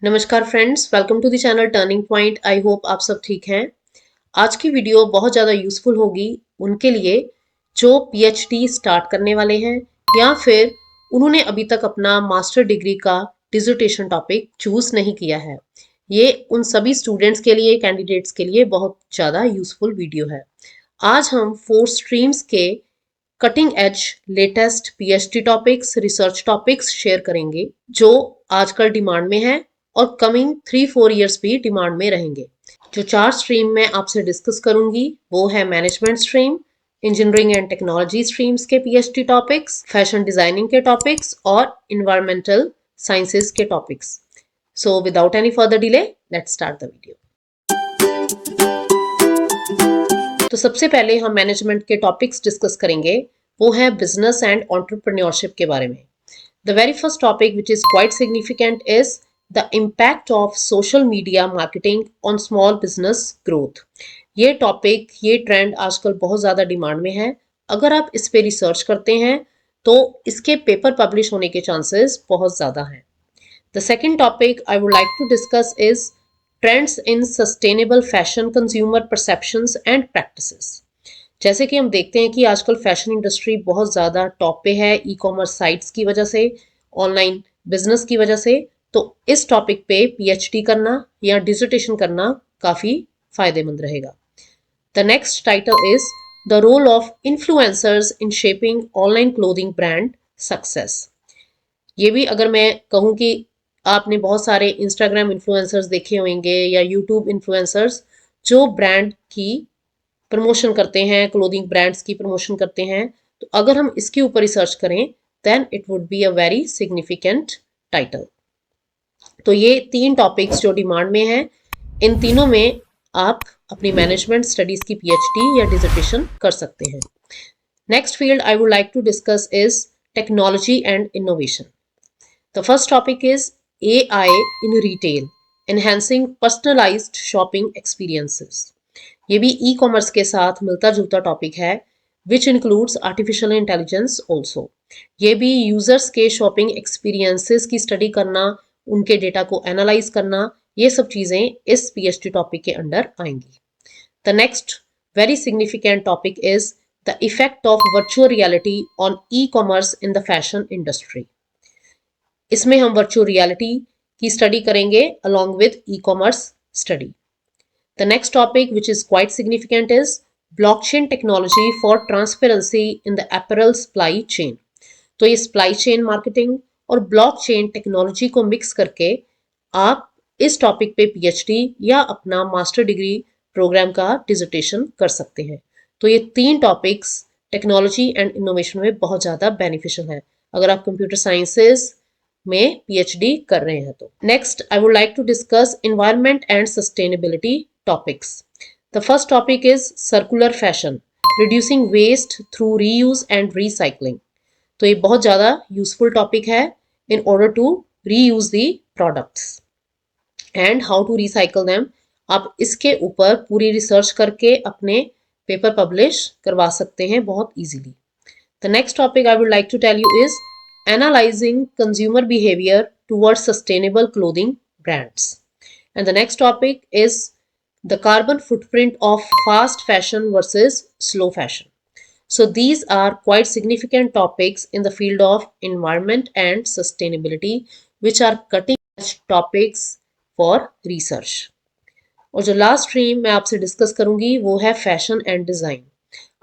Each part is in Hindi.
नमस्कार friends, welcome to the channel turning point. I hope आप सब ठीक हैं। आज की वीडियो बहुत ज़्यादा यूज़फुल होगी उनके लिए जो पीएचडी स्टार्ट करने वाले हैं या फिर उन्होंने अभी तक अपना मास्टर डिग्री का डिसर्टेशन टॉपिक चूज़ नहीं किया है। ये उन सभी स्टूडेंट्स के लिए, कैंडिडेट्स के लिए बहुत ज़्यादा यूज़फुल वीडियो है। आज हम 4 स्ट्रीम्स के cutting edge latest PhD topics, research topics share करेंगे जो आजकल डिमांड में है और कमिंग 3-4 ईयर्स भी डिमांड में रहेंगे। जो 4 स्ट्रीम मैं आपसे डिस्कस करूंगी वो है management stream, engineering and technology streams के पीएचडी टॉपिक्स, फैशन डिजाइनिंग के टॉपिक्स और इन्वायरमेंटल साइंसेस के topics. So without any further delay let's start the video. तो सबसे पहले हम मैनेजमेंट के टॉपिक्स डिस्कस करेंगे, वो है बिजनेस एंड एंटरप्रेन्योरशिप के बारे में। The very first topic which is quite significant is the impact of social media marketing on small business growth. ये टॉपिक, ये ट्रेंड आजकल बहुत ज़्यादा डिमांड में है। अगर आप इस पे रिसर्च करते हैं तो इसके पेपर पब्लिश होने के चांसेस बहुत ज़्यादा हैं। The second topic I would like to discuss is trends in sustainable fashion consumer perceptions and practices. जैसे कि हम देखते हैं कि आजकल फैशन इंडस्ट्री बहुत ज़्यादा टॉप पे है, ई कॉमर्स साइट्स की वजह से, ऑनलाइन बिजनेस की वजह से। तो इस टॉपिक पे पीएचडी करना या डिसर्टेशन करना काफ़ी फायदेमंद रहेगा। The next title is the role of influencers in shaping online clothing brand success. ये भी अगर मैं कहूँ कि आपने बहुत सारे इंस्टाग्राम इन्फ्लुएंसर्स देखे होंगे या यूट्यूब इन्फ्लुएंसर्स जो ब्रांड की प्रमोशन करते हैं, क्लोथिंग ब्रांड्स की प्रमोशन करते हैं। तो अगर हम इसके ऊपर रिसर्च करें then it would be a very significant title. तो ये 3 टॉपिक्स जो डिमांड में हैं, इन तीनों में आप अपनी मैनेजमेंट स्टडीज की पीएचडी या डिसर्टेशन कर सकते हैं। Next field I would like to discuss is technology and innovation. The first topic is AI in retail, enhancing personalized shopping experiences. ये भी ई कॉमर्स के साथ मिलता जुलता टॉपिक है, which includes artificial intelligence also. ये भी यूजर्स के शॉपिंग एक्सपीरियंसेस की स्टडी करना, उनके डेटा को एनालाइज करना, ये सब चीज़ें इस पीएचडी टॉपिक के अंडर आएंगी। The next very significant topic is the effect of virtual reality on e commerce in the fashion industry. इसमें हम वर्चुअल रियलिटी की स्टडी करेंगे along with e commerce study. The next topic which is quite significant is blockchain technology for transparency in the apparel supply chain. तो ये सप्लाई चेन मार्केटिंग और ब्लॉकचेन टेक्नोलॉजी को मिक्स करके आप इस टॉपिक पे पीएचडी या अपना मास्टर डिग्री प्रोग्राम का डिसर्टेशन कर सकते हैं। तो ये 3 टॉपिक्स टेक्नोलॉजी एंड इनोवेशन में बहुत ज़्यादा बेनिफिशियल हैं अगर आप कंप्यूटर साइंसेज में पीएचडी कर रहे हैं तो। Next I would like to discuss environment and sustainability topics. The first topic is circular fashion, reducing waste through reuse and recycling. तो ये बहुत ज़्यादा यूजफुल टॉपिक है in order to reuse the products and how to recycle them. आप इसके ऊपर पूरी रिसर्च करके अपने पेपर पब्लिश करवा सकते हैं बहुत easily. The next topic I would like to tell you is analyzing consumer behavior towards sustainable clothing brands. And the next topic is the carbon footprint of fast fashion versus slow fashion. So these are quite significant topics in the field of environment and sustainability, which are cutting edge topics for research. और जो लास्ट स्ट्रीम मैं आपसे डिस्कस करूंगी वो है फैशन एंड डिज़ाइन।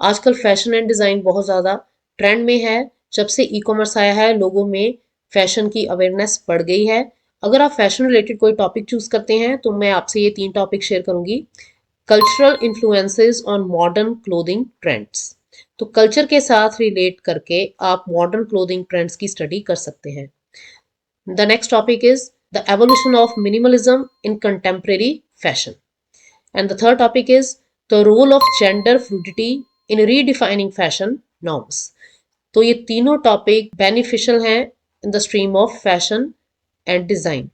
आजकल फैशन एंड डिज़ाइन बहुत ज़्यादा ट्रेंड में है। जब से ई कॉमर्स आया है लोगों में फैशन की अवेयरनेस बढ़ गई है। अगर आप फैशन रिलेटेड कोई टॉपिक चूज करते हैं तो मैं आपसे ये 3 टॉपिक शेयर करूंगी। Cultural influences on modern clothing trends. तो कल्चर के साथ रिलेट करके आप मॉडर्न क्लोथिंग ट्रेंड्स की स्टडी कर सकते हैं। The next topic is the evolution of minimalism in contemporary fashion. And the third topic is the role of gender fluidity in redefining fashion norms. तो ये तीनों टॉपिक बेनिफिशियल हैं in the stream of fashion and design.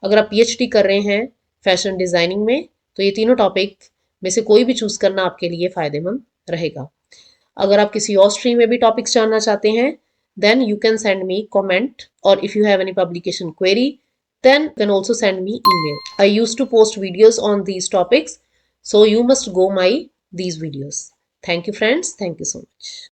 अगर आप पीएचडी कर रहे हैं फैशन डिज़ाइनिंग में तो ये तीनों टॉपिक में से कोई भी चूज़ करना आपके लिए फ़ायदेमंद रहेगा। अगर आप किसी और स्ट्रीम में भी टॉपिक्स जानना चाहते हैं then you can send me comment, और if you have any publication query then you can also send me email. I used to post videos on these topics, so you must go my these videos. Thank you friends. Thank you so much.